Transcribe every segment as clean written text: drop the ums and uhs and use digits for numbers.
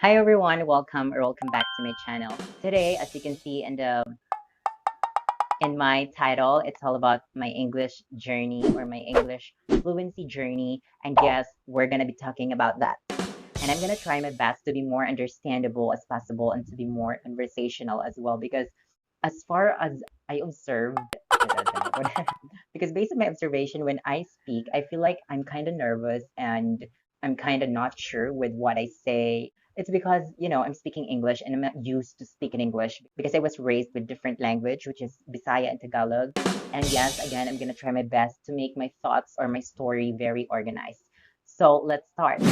Hi everyone, welcome back to my channel. Today, as you can see in my title, it's all about my English journey or my English fluency journey. And yes, we're gonna be talking about that. And I'm gonna try my best to be more understandable as possible and to be more conversational as well. Because as far as I observed, because based on my observation, when I speak, I feel like I'm kind of nervous and I'm kind of not sure with what I say. It's because, I'm speaking English and I'm not used to speaking English because I was raised with different language, which is Bisaya and Tagalog. And yes, again, I'm gonna try my best to make my thoughts or my story very organized. So let's start.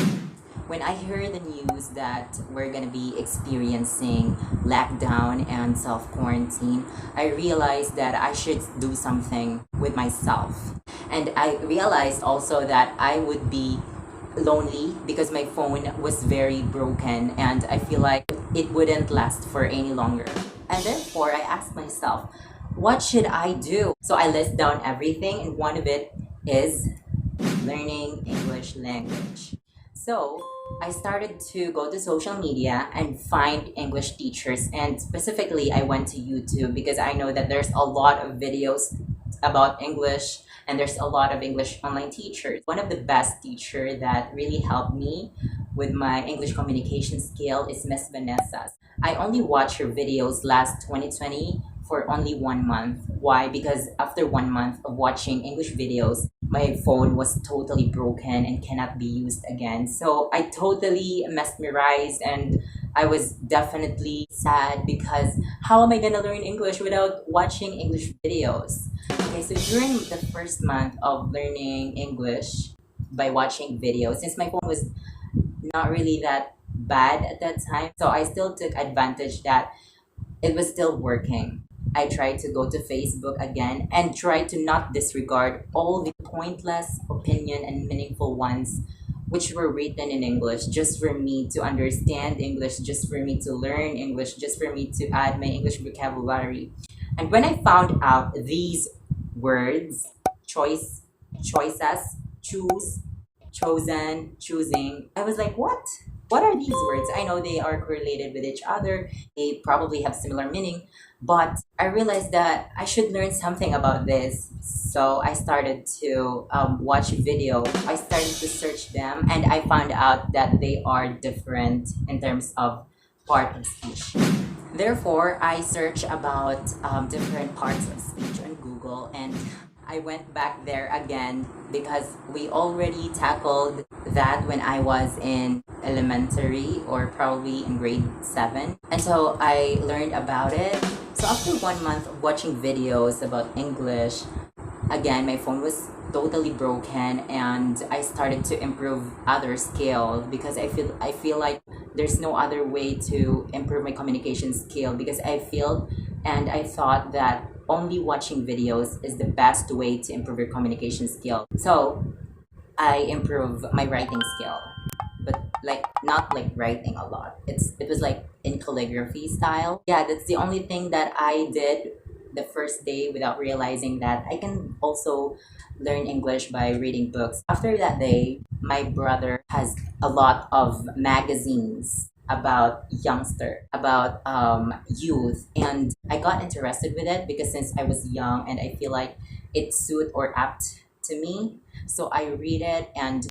When I heard the news that we're gonna be experiencing lockdown and self quarantine, I realized that I should do something with myself. And I realized also that I would be lonely because my phone was very broken and I feel like it wouldn't last for any longer. And therefore, I asked myself, what should I do? So I list down everything, and one of it is learning English language. So I started to go to social media and find English teachers, and specifically, I went to YouTube because I know that there's a lot of videos about English and there's a lot of English online teachers. One of the best teacher that really helped me with my English communication skill is Miss Vanessa. I only watched her videos last 2020 for only 1 month. Why? Because after 1 month of watching English videos, my phone was totally broken and cannot be used again. So I totally mesmerized and I was definitely sad because how am I gonna learn English without watching English videos? Okay, so during the first month of learning English by watching videos, since my phone was not really that bad at that time, so I still took advantage that it was still working. I tried to go to Facebook again and try to not disregard all the pointless opinion and meaningful ones which were written in English just for me to understand English, just for me to learn English, just for me to add my English vocabulary. And when I found out these words, choices, choose, chosen, choosing, I was like, what? What are these words? I know they are correlated with each other. They probably have similar meaning, but I realized that I should learn something about this. So I started to watch video. I started to search them, and I found out that they are different in terms of part of speech. Therefore, I searched about different parts of speech on Google, and I went back there again because we already tackled that when I was in elementary or probably in grade 7. And so I learned about it. So after 1 month of watching videos about English, again, my phone was totally broken and I started to improve other skills because I feel like there's no other way to improve my communication skill because I feel and I thought that only watching videos is the best way to improve your communication skill. So I improve my writing skill, but like not like writing a lot. It was like in calligraphy style. Yeah, that's the only thing that I did the first day without realizing that I can also learn English by reading books. After that day, my brother has a lot of magazines about youngster, about youth, and I got interested with it because since I was young and I feel like it suit or apt to me, so I read it and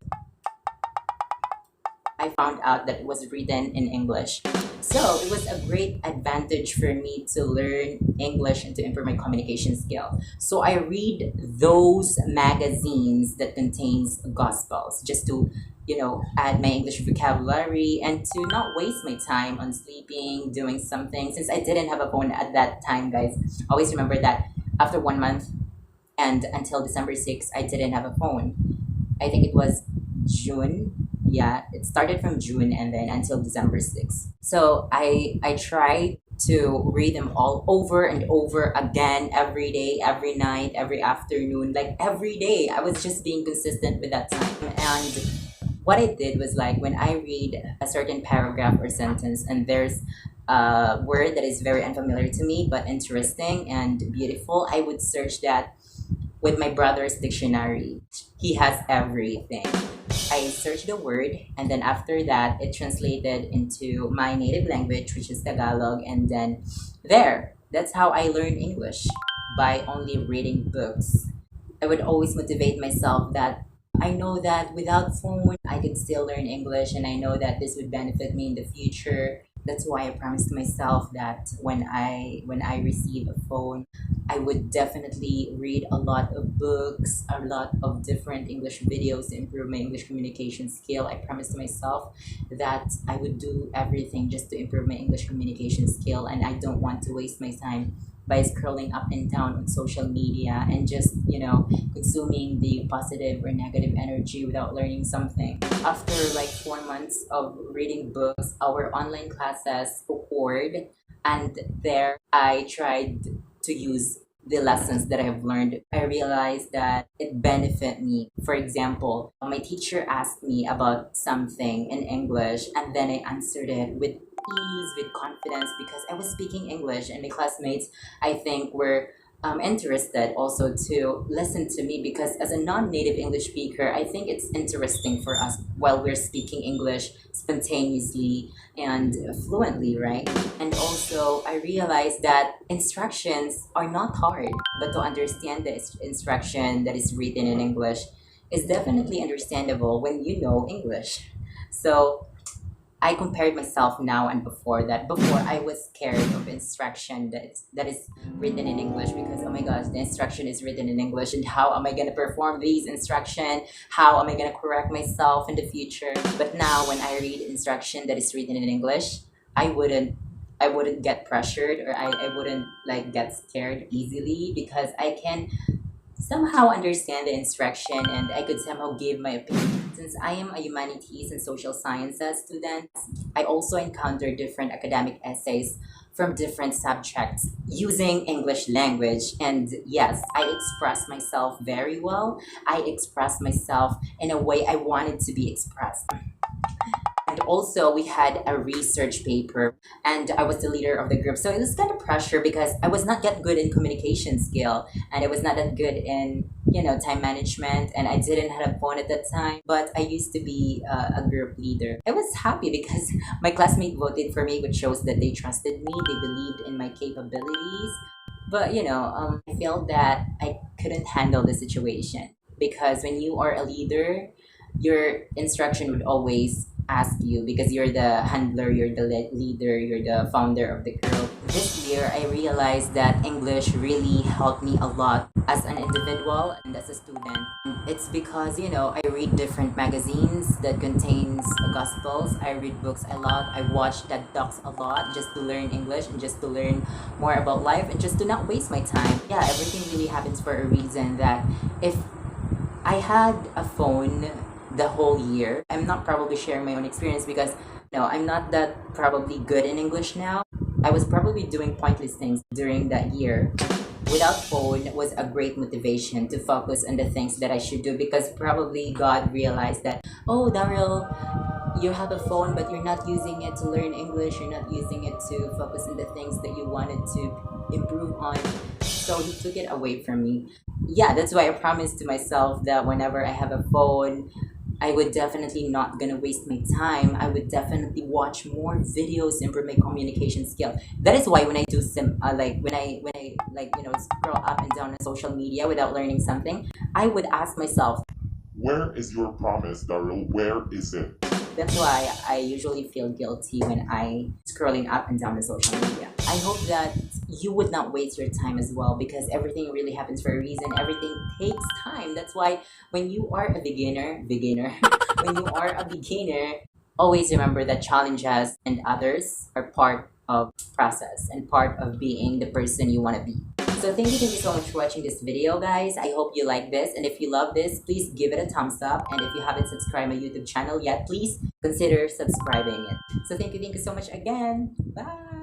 I found out that it was written in English. So it was a great advantage for me to learn English and to improve my communication skill. So I read those magazines that contains gospels just to, add my English vocabulary and to not waste my time on sleeping, doing something. Since I didn't have a phone at that time, guys, always remember that after 1 month and until December 6th, I didn't have a phone. I think it was June. Yeah, it started from June and then until December 6th. So I tried to read them all over and over again every day, every night, every afternoon, like every day. I was just being consistent with that time. And what I did was like when I read a certain paragraph or sentence and there's a word that is very unfamiliar to me but interesting and beautiful, I would search that with my brother's dictionary. He has everything. I searched the word, and then after that, it translated into my native language, which is Tagalog, and then that's how I learned English, by only reading books. I would always motivate myself that I know that without phone, I could still learn English, and I know that this would benefit me in the future. That's why I promised myself that when I receive a phone, I would definitely read a lot of books, a lot of different English videos to improve my English communication skill. I promised myself that I would do everything just to improve my English communication skill, and I don't want to waste my time by scrolling up and down on social media and just, consuming the positive or negative energy without learning something. After like 4 months of reading books, our online classes occurred, and there I tried to use the lessons that I have learned. I realized that it benefit me. For example, my teacher asked me about something in English, and then I answered it with ease, with confidence, because I was speaking English, and my classmates, I think, were interested also to listen to me, because as a non-native English speaker, I think it's interesting for us while we're speaking English spontaneously and fluently, right? And also, I realized that instructions are not hard, but to understand the instruction that is written in English is definitely understandable when you know English. So I compared myself now and before that. Before, I was scared of instruction that is written in English, because oh my gosh, the instruction is written in English, and how am I gonna perform these instruction? How am I gonna correct myself in the future? But now, when I read instruction that is written in English, I wouldn't I wouldn't get pressured, or I wouldn't like get scared easily, because I can somehow understand the instruction, and I could somehow give my opinion. Since I am a humanities and social sciences student, I also encounter different academic essays from different subjects using English language. And yes, I express myself very well. I express myself in a way I wanted to be expressed. And also, we had a research paper, and I was the leader of the group. So it was kind of pressure, because I was not that good in communication skill, and I was not that good in, time management, and I didn't have a phone at that time. But I used to be a group leader. I was happy because my classmate voted for me, which shows that they trusted me, they believed in my capabilities. But, I felt that I couldn't handle the situation, because when you are a leader, your instruction would always ask you, because you're the handler, you're the leader, you're the founder of the group. This year, I realized that English really helped me a lot as an individual and as a student. It's because, I read different magazines that contains gospels. I read books a lot. I watch TED Talks a lot, just to learn English and just to learn more about life, and just to not waste my time. Yeah, everything really happens for a reason. That if I had a phone the whole year, I'm not probably sharing my own experience, because no, I'm not that probably good in English now. I was probably doing pointless things during that year. Without phone was a great motivation to focus on the things that I should do, because probably God realized that, oh, Daryl, you have a phone, but you're not using it to learn English, you're not using it to focus on the things that you wanted to improve on. So he took it away from me. Yeah, that's why I promised to myself that whenever I have a phone, I would definitely not gonna waste my time. I would definitely watch more videos, improve my communication skill. That is why when I do when I scroll up and down on social media without learning something, I would ask myself, where is your promise, Daryl? Where is it? that's why I usually feel guilty when I scrolling up and down on social media. I hope that you would not waste your time as well, because everything really happens for a reason. Everything takes time. That's why when you are a beginner, when you are a beginner, always remember that challenges and others are part of process and part of being the person you want to be. So thank you so much for watching this video, guys. I hope you like this, and if you love this, please give it a thumbs up, and if you haven't subscribed my YouTube channel yet, please consider subscribing it. So thank you so much again. Bye.